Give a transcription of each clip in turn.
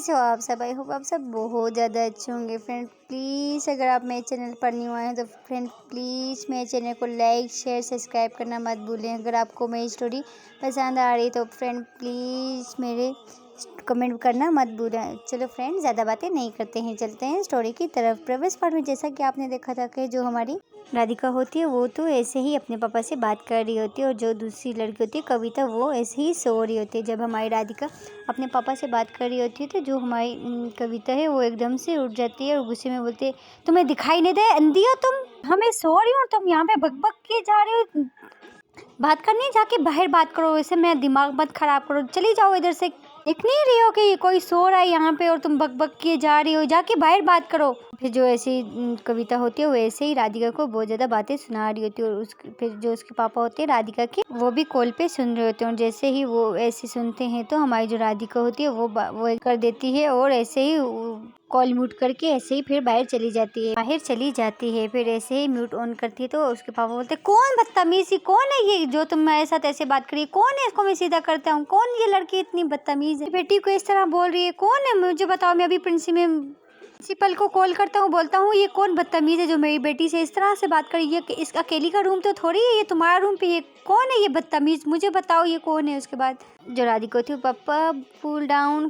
कैसे हो आप सब? आई होप आप सब बहुत ज़्यादा अच्छे होंगे। फ्रेंड प्लीज़ अगर आप मेरे चैनल पर न्यू आए हैं तो फ्रेंड प्लीज़ मेरे चैनल को लाइक शेयर सब्सक्राइब करना मत भूलें। अगर आपको मेरी स्टोरी पसंद आ रही तो फ्रेंड प्लीज़ मेरे कमेंट करना मत भूलें। चलो फ्रेंड ज़्यादा बातें नहीं करते हैं, चलते हैं स्टोरी की तरफ। प्रवेश पार्ट में जैसा कि आपने देखा था कि जो हमारी राधिका होती है वो तो ऐसे ही अपने पापा से बात कर रही होती है और जो दूसरी लड़की होती है कविता वो ऐसे ही सो रही होती है। जब हमारी राधिका अपने पापा से बात कर रही होती है तो जो हमारी कविता है वो एकदम से उठ जाती है और गुस्से में बोलती है, तुम्हें दिखाई नहीं दे अंधी हो तुम? हमें सो रही हो तुम यहाँ पे बक किए जा रही हो। बात करनी है जाके बाहर बात करो, वैसे मेरा दिमाग मत खराब करो, चली जाओ इधर से। देख नहीं रही हो कि कोई सो रहा है यहाँ पे और तुम बक किए जा रही हो, जाके बाहर बात करो। फिर जो ऐसी कविता होती है वो ऐसे ही राधिका को बहुत ज्यादा बातें सुना रही होती है और फिर जो उसके पापा होते हैं राधिका के वो भी कॉल पे सुन रहे होते हैं और जैसे ही वो ऐसे सुनते हैं तो हमारी जो राधिका होती है वो कर देती है और ऐसे ही कॉल म्यूट करके ऐसे ही फिर बाहर चली जाती है। फिर ऐसे ही म्यूट ऑन करती है तो उसके पापा बोलते कौन बदतमीजी, कौन है ये जो तुम मेरे साथ ऐसे बात करी, कौन है इसको मैं सीधा करता हूँ, कौन ये लड़की इतनी बदतमीज है, बेटी को इस तरह बोल रही है, कौन है मुझे बताओ। मैं अभी प्रिंसिपल को कॉल करता हूँ, बोलता हूँ ये कौन बदतमीज है जो मेरी बेटी से इस तरह से बात करी, ये इस अकेली का रूम तो थोड़ी है, ये तुम्हारा रूम पे, ये कौन है ये बदतमीज, मुझे बताओ ये कौन है। उसके बाद जो राधिका थी पापा कूल डाउन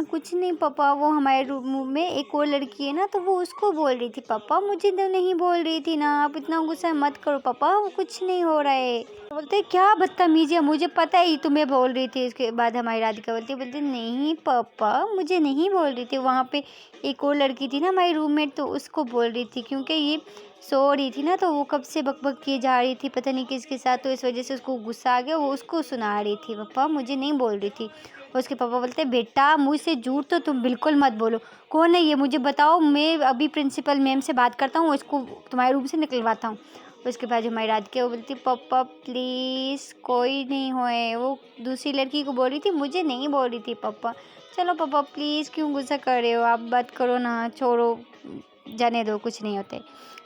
कुछ नहीं पापा, वो हमारे रूम में एक और लड़की है ना तो वो उसको बोल रही थी पापा, मुझे तो नहीं बोल रही थी ना, आप इतना गुस्सा मत करो पापा, वो कुछ नहीं हो रहा है। बोलते क्या बदतमीजी है, मुझे पता ही तुम्हें बोल रही थी। उसके बाद हमारी राधिका बोलती नहीं पापा मुझे नहीं बोल रही थी, वहाँ पे एक और लड़की थी ना हमारी रूममेट तो उसको बोल रही थी, क्योंकि ये सो रही थी ना तो वो कब से बक किए जा रही थी पता नहीं किसके साथ, तो इस वजह से उसको गुस्सा आ गया, वो उसको सुना रही थी पापा मुझे नहीं बोल रही थी। उसके पापा बोलते बेटा मुझसे झूठ तो तुम बिल्कुल मत बोलो, कौन है ये मुझे बताओ, मैं अभी प्रिंसिपल मैम से बात करता हूँ, इसको तुम्हारे रूम से निकलवाता हूँ। उसके बाद हमारी राधिका वो बोलती पापा प्लीज़ कोई नहीं होए, वो दूसरी लड़की को बोल रही थी मुझे नहीं बोल रही थी पापा, चलो पापा प्लीज़ क्यों गुस्सा कर रहे हो, आप बात करो ना, छोड़ो जाने दो कुछ नहीं होते।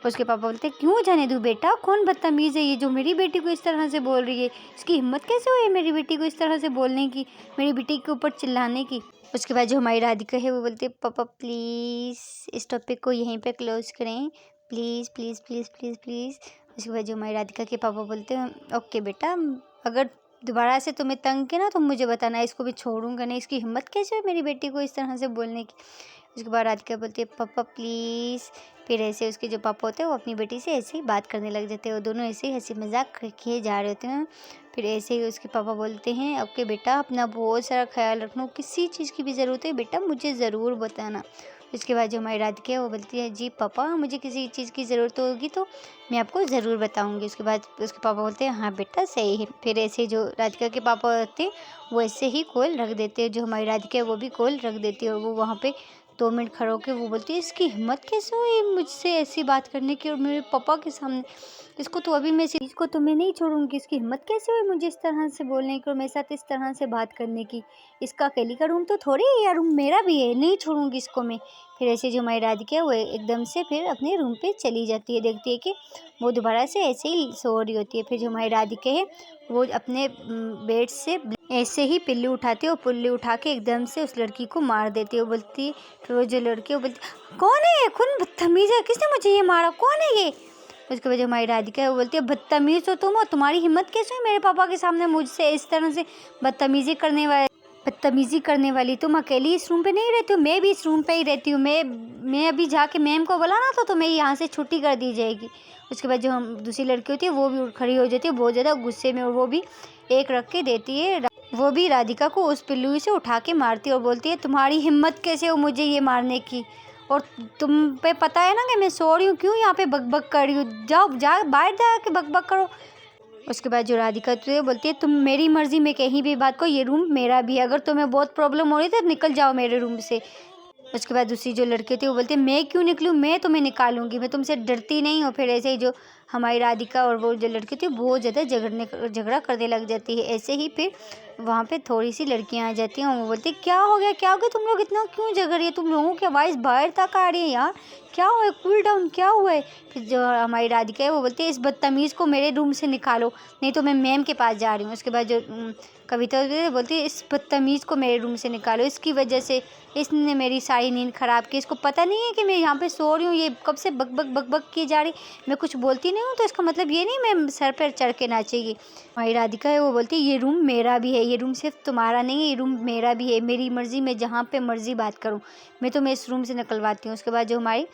उसके पापा बोलते क्यों जाने दूँ बेटा, कौन बदतमीज़ है ये जो मेरी बेटी को इस तरह से बोल रही है, इसकी हिम्मत कैसे हुई है मेरी बेटी को इस तरह से बोलने की, मेरी बेटी के ऊपर चिल्लाने की। उसके बाद जो हमारी राधिका है वो बोलती है पापा प्लीज़ इस टॉपिक को यहीं पे क्लोज करें, please please please please please. उसके बाद जो हमारी राधिका के पापा बोलते हैं ओके बेटा, अगर दोबारा से तुम्हें तंग किया ना तो मुझे बताना, इसको भी छोड़ूंगा नहीं, इसकी हिम्मत कैसे है मेरी बेटी को इस तरह से बोलने की। उसके बाद राधिका बोलती है पापा प्लीज़। फिर ऐसे उसके जो पापा होते हैं वो अपनी बेटी से ऐसे ही बात करने लग जाते हैं, वो दोनों ऐसे ही हंसी मजाक किए जा रहे होते हैं। फिर ऐसे ही उसके पापा बोलते हैं ओके बेटा अपना बहुत सारा ख्याल रखना, किसी चीज़ की भी ज़रूरत है बेटा मुझे ज़रूर बताना। उसके बाद जो हमारी राधिका है वो बोलती है जी पापा मुझे किसी चीज़ की ज़रूरत होगी तो मैं आपको ज़रूर बताऊंगी। उसके बाद उसके पापा बोलते हैं हाँ बेटा सही है। फिर ऐसे जो राधिका के पापा होते हैं वो ऐसे ही कॉल रख देते हैं, जो हमारी राधिका है वो भी कॉल रख देती है और वो वहाँ पे 2 मिनट खड़े होकर वो बोलती है इसकी हिम्मत कैसे हुई मुझसे ऐसी बात करने की और मेरे पापा के सामने, इसको तो अभी मैं इसको तो मैं नहीं छोड़ूंगी, इसकी हिम्मत कैसे हुई मुझे इस तरह से बोलने की और मेरे साथ इस तरह से बात करने की, इसका अकेली का रूम तो थोड़ी है यार, रूम मेरा भी है, नहीं छोड़ूंगी इसको मैं। फिर ऐसे जो हमारी राधिका है वो एकदम से फिर अपने रूम पे चली जाती है, देखती है कि वो दोबारा से ऐसे ही सो रही होती है। फिर जो हमारी राधिका है वो अपने बेड से ऐसे ही पिल्लू उठाती है और पिल्लू उठा के एकदम से उस लड़की को मार देती है। वो बोलती फिर वो जो लड़की वो बोलती कौन है ये, कौन बदतमीज है, किसने मुझे ये मारा, कौन है ये। उसके बाद हमारी राधिका है वो बोलती है बदतमीज हो तुम, और तुम्हारी हिम्मत कैसे है मेरे पापा के सामने मुझसे इस तरह से बदतमीजी करने वाली, तुम अकेली इस रूम पे नहीं रहती हो, मैं भी इस रूम पे ही रहती हूँ, मैं अभी जाके मैम को बोला ना तो तुम्हें यहाँ से छुट्टी कर दी जाएगी। उसके बाद जो हम दूसरी लड़की होती है वो भी खड़ी हो जाती है बहुत ज़्यादा गुस्से में और वो भी एक रख के देती है, वो भी राधिका को उस पिल्लू से उठा के मारती है और बोलती है तुम्हारी हिम्मत कैसे हो मुझे ये मारने की, और तुम पे पता है ना कि मैं सो रही हूँ, क्यों यहाँ पे बक कर रही हूँ, जाओ बाहर जाके बक करो। उसके बाद जो राधिका तो बोलती है तुम मेरी मर्जी में कहीं भी बात करो, ये रूम मेरा भी है, अगर तुम्हें बहुत प्रॉब्लम हो रही है तो निकल जाओ मेरे रूम से। उसके बाद दूसरी जो लड़की थी वो बोलती है मैं क्यों निकलूँ, मैं तुम्हें निकालूंगी, मैं तुमसे डरती नहीं हूँ। फिर ऐसे ही जो हमारी राधिका और वो जो लड़की थी बहुत ज़्यादा झगड़ा करने लग जाती है। ऐसे ही फिर वहाँ पे थोड़ी सी लड़कियाँ आ जाती हैं और वो बोलती क्या हो गया तुम लोग इतना क्यों झगड़ रही है, तुम लोगों की आवाज़ बाहर तक आ रही है यार, क्या हुआ है, कूल डाउन क्या हुआ है। फिर जो हमारी राधिका है वो बोलती है इस बदतमीज़ को मेरे रूम से निकालो, नहीं तो मैं मैम के पास जा रही हूँ। उसके बाद जो कविता बोलती है इस बदतमीज़ को मेरे रूम से निकालो, इसकी वजह से इसने मेरी सारी नींद ख़राब की, इसको पता नहीं है कि मैं यहाँ पे सो रही हूँ, ये कब से बक बक बक बक की जा रही, मैं कुछ बोलती नहीं हूँ तो इसका मतलब ये नहीं मैं सर पर चढ़ के नाचेगी। हमारी राधिका है वो बोलती है ये रूम मेरा भी है, ये रूम सिर्फ तुम्हारा नहीं है, ये रूम मेरा भी है, मेरी मर्ज़ी, मैं जहाँ पे मर्ज़ी बात करूँ, मैं तुम्हें इस रूम से निकलवाती हूँ। उसके बाद जो हमारी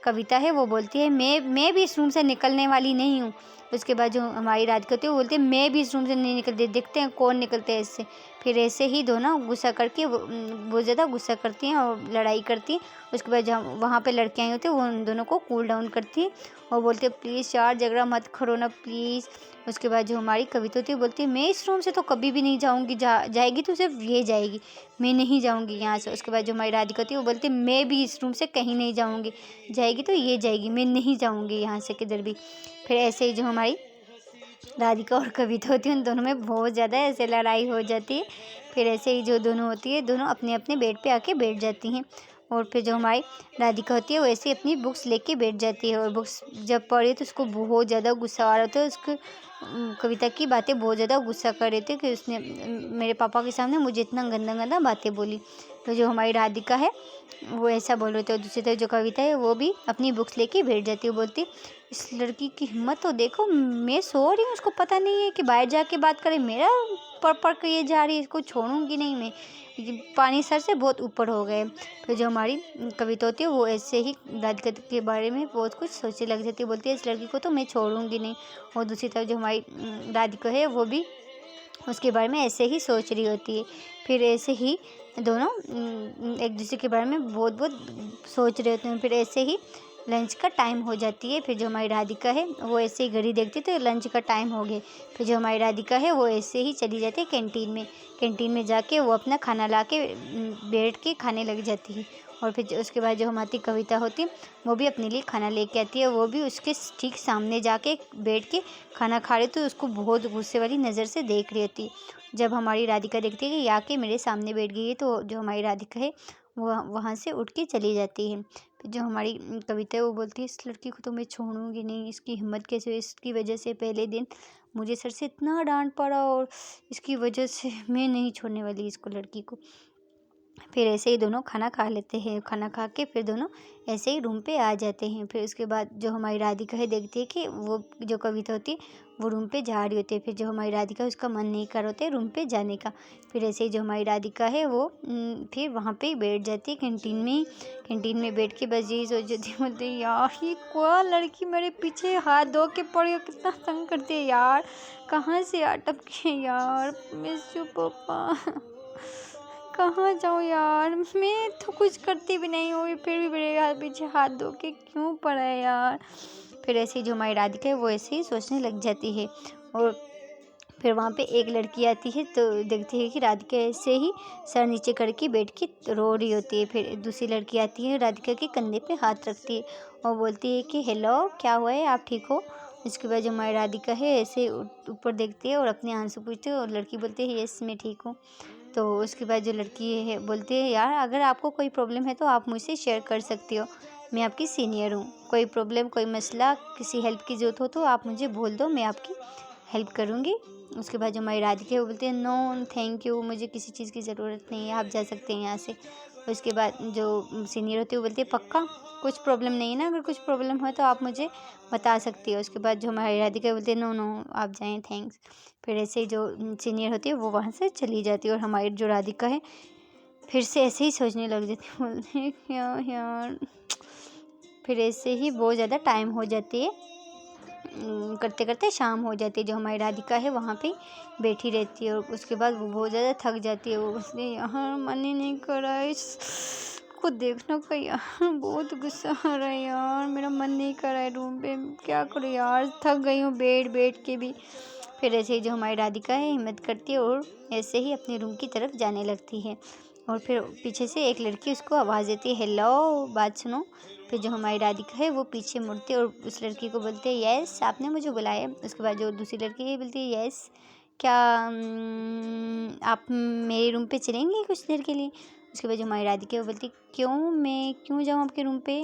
कविता है वो बोलती है मैं भी इस रूम से निकलने वाली नहीं हूँ। उसके बाद जो हमारी राधिका होती है वो बोलती है मैं भी इस रूम से नहीं निकलती, देखते हैं कौन निकलते हैं इससे। फिर ऐसे ही दोनों गुस्सा करके बहुत ज़्यादा गुस्सा करती हैं और लड़ाई करती हैं। उसके बाद जब वहाँ पे लड़कियाँ होती हैं वो उन दोनों को कूल डाउन करती हैं और बोलते हैं प्लीज़ यार झगड़ा मत करो ना प्लीज़। उसके बाद जो हमारी कविता होती है बोलती है मैं इस रूम से तो कभी भी नहीं जाऊँगी, जाएगी तो सिर्फ ये जाएगी, मैं नहीं जाऊँगी यहाँ से। उसके बाद जो हमारी राधिका होती है वो बोलती है मैं भी इस रूम से कहीं नहीं जाऊँगी, जाएगी तो ये जाएगी, मैं नहीं जाऊँगी यहाँ से किधर भी। फिर ऐसे ही जो हमारी राधिका और कविता होती है उन दोनों में बहुत ज़्यादा ऐसे लड़ाई हो जाती है। फिर ऐसे ही जो दोनों होती है दोनों अपने अपने बेड पे आके बैठ जाती हैं और फिर जो हमारी राधिका होती है वो ऐसे अपनी बुक्स लेके बैठ जाती है और बुक्स जब पढ़ी तो उसको बहुत ज़्यादा गुस्सा आ रहा था। उसको कविता की बातें बहुत ज़्यादा गुस्सा कर रहे थे कि उसने मेरे पापा के सामने मुझे इतना गंदा गंदा बातें बोली। तो जो हमारी राधिका है वो ऐसा बोल रहे थे और दूसरी तरफ जो कविता है वो भी अपनी बुक्स लेके बैठ जाती है। वो बोलती इस लड़की की हिम्मत तो देखो, मैं सो रही हूँ उसको पता नहीं है कि बाहर जाके बात करे, मेरा पढ़ के ये जा रही है, इसको छोड़ूंगी नहीं मैं, ये पानी सर से बहुत ऊपर हो गए। फिर जो हमारी कविता होती है वो ऐसे ही राधिका के बारे में बहुत कुछ सोचने लग जाती है, बोलती है इस लड़की को तो मैं छोड़ूंगी नहीं। और दूसरी तरफ जो हमारी राधिका है वो भी उसके बारे में ऐसे ही सोच रही होती है। फिर ऐसे ही दोनों एक दूसरे के बारे में बहुत बहुत सोच रहे होते हैं। फिर ऐसे ही लंच का टाइम हो जाती है। फिर जो हमारी राधिका है वो ऐसे ही घड़ी देखती तो लंच का टाइम हो गया। फिर जो हमारी राधिका है वो ऐसे ही चली जाती है कैंटीन में। कैंटीन में जाके वो अपना खाना ला के बैठ के खाने लग जाती है। और फिर उसके बाद जो हमारी कविता होती है वो भी अपने लिए खाना लेके आती है। वो भी उसके ठीक सामने जाके बैठ के खाना खा रही तो उसको बहुत गुस्से वाली नज़र से देख रही होती है। जब हमारी राधिका देखती है कि आके मेरे सामने बैठ गई है तो जो हमारी राधिका है वो वहाँ से उठ के चली जाती है। फिर जो हमारी कविता है वो बोलती है इस लड़की को तो मैं छोड़ूंगी नहीं, इसकी हिम्मत कैसे हुई, इसकी वजह से पहले दिन मुझे सर से इतना डांट पड़ा और इसकी वजह से मैं नहीं छोड़ने वाली इसको लड़की को। फिर ऐसे ही दोनों खाना खा लेते हैं। खाना खा के फिर दोनों ऐसे ही रूम पे आ जाते हैं। फिर उसके बाद जो हमारी राधिका है देखती है कि वो जो कविता होती है वो रूम पे जा रही होती है। फिर जो हमारी राधिका है उसका मन नहीं कर होता है रूम पे जाने का। फिर ऐसे ही जो हमारी राधिका है वो फिर वहाँ पे ही बैठ जाती है कैंटीन में ही। कैंटीन में बैठ के बस यही सोच जाती है, बोलती है यार ये कोई लड़की मेरे पीछे हाथ धो के पड़ी है, कितना तंग करती है यार, कहाँ से अटक के यार, मिस यू पापा, कहाँ जाऊँ यार, मैं तो कुछ करती भी नहीं हूँ फिर भी मेरे हाथ पीछे हाथ धो के क्यों पड़ा है यार। फिर ऐसे ही जो हमारी राधिका है वो ऐसे ही सोचने लग जाती है। और फिर वहाँ पे एक लड़की आती है तो देखती है कि राधिका ऐसे ही सर नीचे करके बैठ के रो रही होती है। फिर दूसरी लड़की आती है राधिका के कंधे पे हाथ रखती है और बोलती है कि हेलो क्या हुआ है, आप ठीक हो। इसके बाद जो हमारी राधिका है ऐसे ऊपर देखती है और अपने आंसू पूछती है और लड़की बोलती है यस मैं ठीक हूँ। तो उसके बाद जो लड़की है बोलती है यार अगर आपको कोई प्रॉब्लम है तो आप मुझसे शेयर कर सकती हो, मैं आपकी सीनियर हूँ, कोई प्रॉब्लम कोई मसला किसी हेल्प की ज़रूरत हो तो आप मुझे बोल दो, मैं आपकी हेल्प करूँगी। उसके बाद जो हमारी राधिका है वो बोलती है नो थैंक यू, मुझे किसी चीज़ की ज़रूरत नहीं है, आप जा सकते हैं यहाँ से। उसके बाद जो सीनियर होती है वो बोलती है पक्का कुछ प्रॉब्लम नहीं है ना, अगर कुछ प्रॉब्लम हो तो आप मुझे बता सकती हो। उसके बाद जो हमारी राधिका बोलती है नो नो आप जाएं थैंक्स। फिर ऐसे ही जो सीनियर होती है वो वहाँ से चली जाती है और हमारी जो राधिका है फिर से ऐसे ही सोचने लग जाती है, बोलती है क्या यार। फिर ऐसे ही बहुत ज़्यादा टाइम हो जाती है, करते करते शाम हो जाती है। जो हमारी राधिका है वहाँ पे बैठी रहती है और उसके बाद वो बहुत ज़्यादा थक जाती है। वो उसने यहाँ मन ही नहीं कर रहा है इसको देखने का यार, बहुत गुस्सा आ रहा है यार, मेरा मन नहीं कर रहा है रूम पे, क्या करूँ यार, थक गई हूँ बैठ बैठ के भी। फिर ऐसे ही जो हमारी राधिका है हिम्मत करती है और ऐसे ही अपने रूम की तरफ जाने लगती है। और फिर पीछे से एक लड़की उसको आवाज़ देती है हेलो बात सुनो। फिर जो हमारी राधिका है वो पीछे मुड़ती है और उस लड़की को बोलती है यस आपने मुझे बुलाया। उसके बाद जो दूसरी लड़की है बोलती है यस क्या आप मेरे रूम पे चलेंगे कुछ देर के लिए? उसके बाद जो हमारी राधिका वो बोलती क्यों, मैं क्यों जाऊँ आपके रूम पे?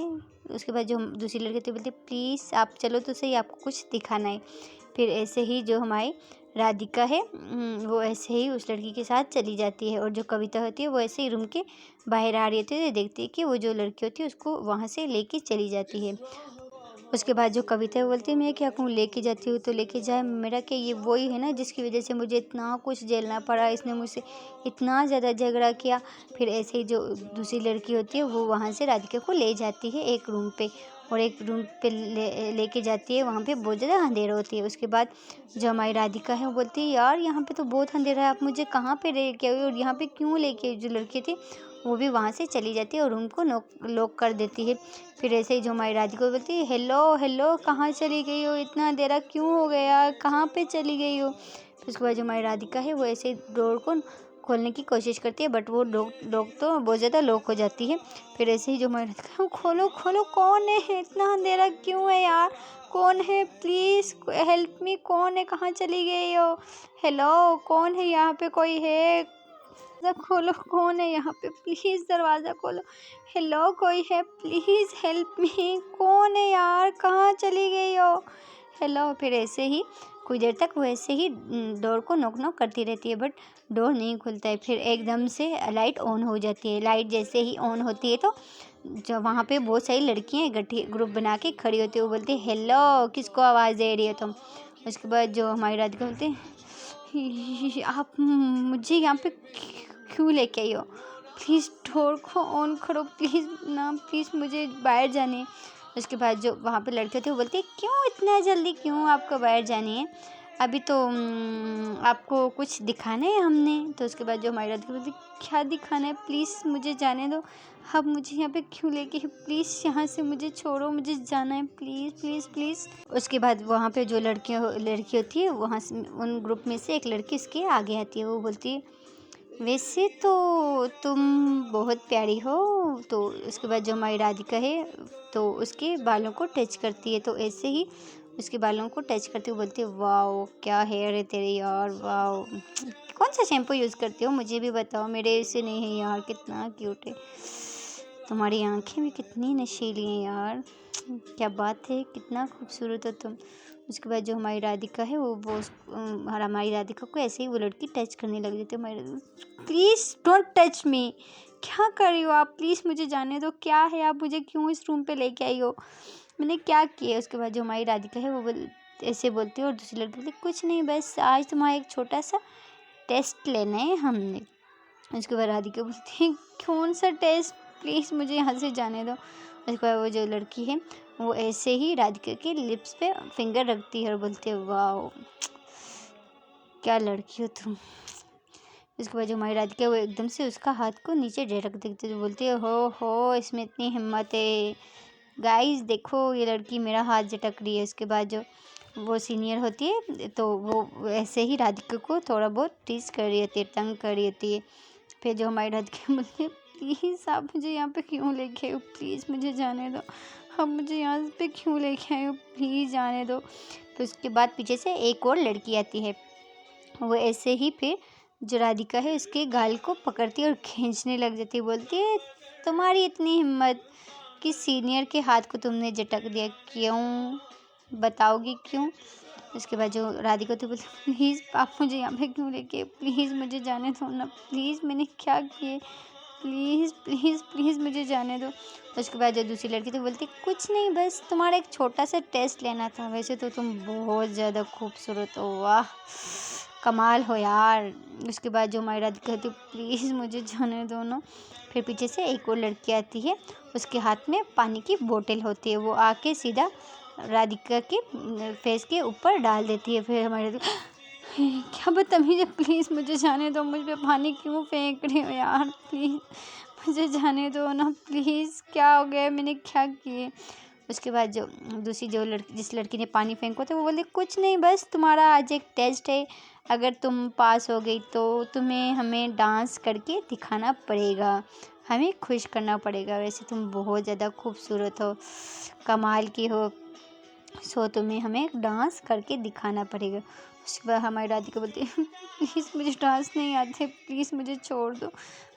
उसके बाद जो दूसरी लड़की थी बोलती प्लीज़ आप चलो तो सही, आपको कुछ दिखाना है। फिर ऐसे ही जो हमारी राधिका है वो ऐसे ही उस लड़की के साथ चली जाती है, और जो कविता होती है वो ऐसे ही रूम के बाहर आ रही होती है तो देखती है कि वो जो लड़की होती है उसको वहाँ से लेके चली जाती है। उसके बाद जो कविता है वो बोलती है मैं क्या कहूँ, लेके जाती हूँ तो लेके जाए, मेरा क्या, ये वही है ना जिसकी वजह से मुझे इतना कुछ झेलना पड़ा, इसने मुझसे इतना ज़्यादा झगड़ा किया। फिर ऐसे ही जो दूसरी लड़की होती है वो वहाँ से राधिका को ले जाती है एक रूम पे, और एक रूम पे लेके जाती है, वहाँ पे बहुत ज़्यादा अंधेरा होती है। उसके बाद जो हमारी राधिका है वो बोलती है यार यहाँ पे तो बहुत अंधेरा है, आप मुझे कहाँ पे लेके आए और यहाँ पे क्यों लेके आई? जो लड़की थी वो भी वहाँ से चली जाती है और रूम को लॉक कर देती है। फिर ऐसे ही जो हमारी राधिका बोलती है हेलो हेलो, कहाँ चली गई हो, इतना अंधेरा क्यों हो गया, कहाँ पे चली गई हो? फिर उसके बाद जो हमारी राधिका है वो ऐसे डोर को खोलने की कोशिश करती है, बट वो डोर तो बहुत ज़्यादा लॉक हो जाती है। फिर ऐसे ही जो हमारी राधिका है वो खोलो खोलो, कौन है, इतना अंधेरा क्यों है यार, कौन है, प्लीज़ हेल्प मी, कौन है, कहाँ चली गई हो, हेलो कौन है, यहाँ पे कोई है, दरवाज़ा खोलो, कौन है यहाँ पे, प्लीज़ दरवाज़ा खोलो, हेलो कोई है, प्लीज़ हेल्प मी, कौन है यार, कहाँ चली गई हो, हेलो। फिर ऐसे ही कुछ देर तक वो ऐसे ही डोर को नॉक नॉक करती रहती है, बट डोर नहीं खुलता है। फिर एकदम से लाइट ऑन हो जाती है। लाइट जैसे ही ऑन होती है तो जो वहाँ पे बहुत सारी लड़कियाँ इकट्ठी ग्रुप बना के खड़ी होती है, वो बोलती है हेलो किसको आवाज़ दे रही हो तुम? उसके बाद जो हमारी राधिका बोलती है आप मुझे यहाँ पे क्यों लेके आई हो, प्लीज़ डोर को ऑन करो, प्लीज़ ना, प्लीज़ मुझे बाहर जाने है। उसके बाद जो वहाँ पे लड़के थे वो बोलते हैं क्यों इतना जल्दी, क्यों आपको बाहर जानी है, अभी तो आपको कुछ दिखाना है हमने। तो उसके बाद जो हमारी राधिका बोलती क्या दिखाना है, प्लीज़ मुझे जाने दो, आप मुझे यहाँ पे क्यों लेके, प्लीज़ यहाँ से मुझे छोड़ो, मुझे जाना है, प्लीज़ प्लीज़ प्लीज़। उसके बाद वहाँ पे जो लड़की होती है वहाँ से उन ग्रुप में से एक लड़की उसके आगे आती है, वो बोलती है वैसे तो तुम बहुत प्यारी हो। तो उसके बाद जो हमारी राधिका है तो उसके बालों को टच करती है, तो ऐसे ही उसके बालों को टच करते हुए बोलती है वाओ क्या हेयर है तेरे यार, वाओ कौन सा शैम्पू यूज़ करती हो मुझे भी बताओ, मेरे ऐसे नहीं है यार, कितना क्यूट है, तुम्हारी आंखें भी कितनी नशीली हैं यार, क्या बात है, कितना खूबसूरत हो तुम। उसके बाद जो हमारी राधिका है वो हमारी राधिका को ऐसे ही वो लड़की टच करने लग जाती है। हमारी प्लीज़ डोंट टच मी, क्या कर रही हो आप, प्लीज़ मुझे जाने दो, क्या है, आप मुझे क्यों इस रूम पे लेके आई हो, मैंने क्या किया? उसके बाद जो हमारी राधिका है वो ऐसे बोलती है, और दूसरी लड़की बोलती कुछ नहीं, बस आज तुम्हारा एक छोटा सा टेस्ट लेना है हमने। उसके बाद राधिका बोलती है कौन सा टेस्ट, प्लीज़ मुझे यहाँ से जाने दो। उसके बाद वो जो लड़की है वो ऐसे ही राधिका के लिप्स पे फिंगर रखती है और बोलती है वाओ क्या लड़की हो तुम। उसके बाद जो हमारी राधिका है वो एकदम से उसका हाथ को नीचे रख देती है, बोलती है हो इसमें इतनी हिम्मत है, गाइस देखो ये लड़की मेरा हाथ झटक रही है। उसके बाद जो वो सीनियर होती है तो वो ऐसे ही राधिका को थोड़ा बहुत टीज कर रही होती है, तंग कर रही होती है। फिर जो हमारी राधिका बोलती है प्लीज़ आप मुझे यहाँ पे क्यों लेके आए हो, प्लीज़ मुझे जाने दो, आप मुझे यहाँ पे क्यों लेके आए हो, प्लीज़ जाने दो। तो उसके बाद पीछे से एक और लड़की आती है, वो ऐसे ही फिर जो राधिका है उसके गाल को पकड़ती है और खींचने लग जाती है, बोलती है तुम्हारी इतनी हिम्मत कि सीनियर के हाथ को तुमने झटक दिया, क्यों बताओगी क्यों? उसके बाद जो राधिका थी बोलती प्लीज़ आप मुझे यहाँ पे क्यों लेके, प्लीज़ मुझे जाने दो ना, प्लीज़ मैंने क्या किए, प्लीज़ प्लीज़ प्लीज़ मुझे जाने दो। उसके बाद जो दूसरी लड़की थी बोलती कुछ नहीं, बस तुम्हारा एक छोटा सा टेस्ट लेना था, वैसे तो तुम बहुत ज़्यादा खूबसूरत हो, वाह कमाल हो यार। उसके बाद जो हमारी राधिका थी प्लीज़ मुझे जाने दो ना। फिर पीछे से एक और लड़की आती है, उसके हाथ में पानी की बोतल होती है, वो आके सीधा राधिका के फेस के ऊपर डाल देती है। फिर हमारी राधिका क्या बदतमीज़ है, प्लीज़ मुझे जाने दो, मुझ पे पानी क्यों फेंक रही हो यार, प्लीज़ मुझे जाने दो ना, प्लीज़ क्या हो गया, मैंने क्या किए। उसके बाद जो दूसरी जो लड़की जिस लड़की ने पानी फेंको था वो बोली कुछ नहीं, बस तुम्हारा आज एक टेस्ट है, अगर तुम पास हो गई तो तुम्हें हमें डांस करके दिखाना पड़ेगा, हमें खुश करना पड़ेगा, वैसे तुम बहुत ज़्यादा खूबसूरत हो, कमाल की हो, सो तुम्हें हमें डांस करके दिखाना पड़ेगा। उसके बाद हमारी राधिका बोलती है प्लीज़ मुझे डांस नहीं आते, प्लीज़ मुझे छोड़ दो,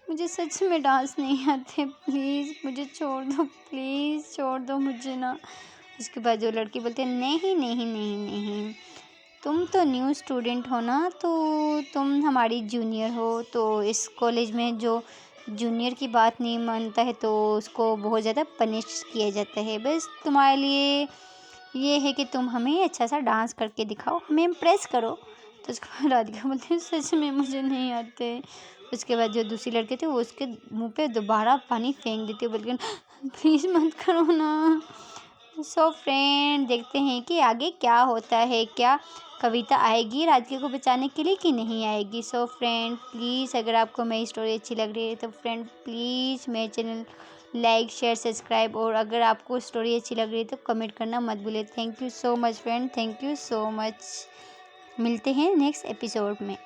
मुझे सच में डांस नहीं आते, प्लीज़ मुझे छोड़ दो, प्लीज़ छोड़ दो मुझे ना। उसके बाद जो लड़की बोलती है नहीं नहीं नहीं नहीं, तुम तो न्यू स्टूडेंट हो ना, तो तुम हमारी जूनियर हो, तो इस कॉलेज में जो जूनियर की बात नहीं मानता है तो उसको बहुत ज़्यादा पनिश किया जाता है। बस तुम्हारे लिए ये है कि तुम हमें अच्छा सा डांस करके दिखाओ, हमें इम्प्रेस करो। तो उसके बाद राधिका बोलती है सच में मुझे नहीं आते। उसके बाद जो दूसरी लड़के थे वो उसके मुंह पे दोबारा पानी फेंक देते, बोल के प्लीज़ मत करो ना। सो फ्रेंड, देखते हैं कि आगे क्या होता है, क्या कविता आएगी राधिका को बचाने के लिए कि नहीं आएगी। सो फ्रेंड प्लीज़, अगर आपको मेरी स्टोरी अच्छी लग रही है तो फ्रेंड प्लीज़ मेरे चैनल लाइक शेयर सब्सक्राइब, और अगर आपको स्टोरी अच्छी लग रही है तो कमेंट करना मत भूलिए। Thank you so much friend, thank you so much. मिलते हैं नेक्स्ट एपिसोड में।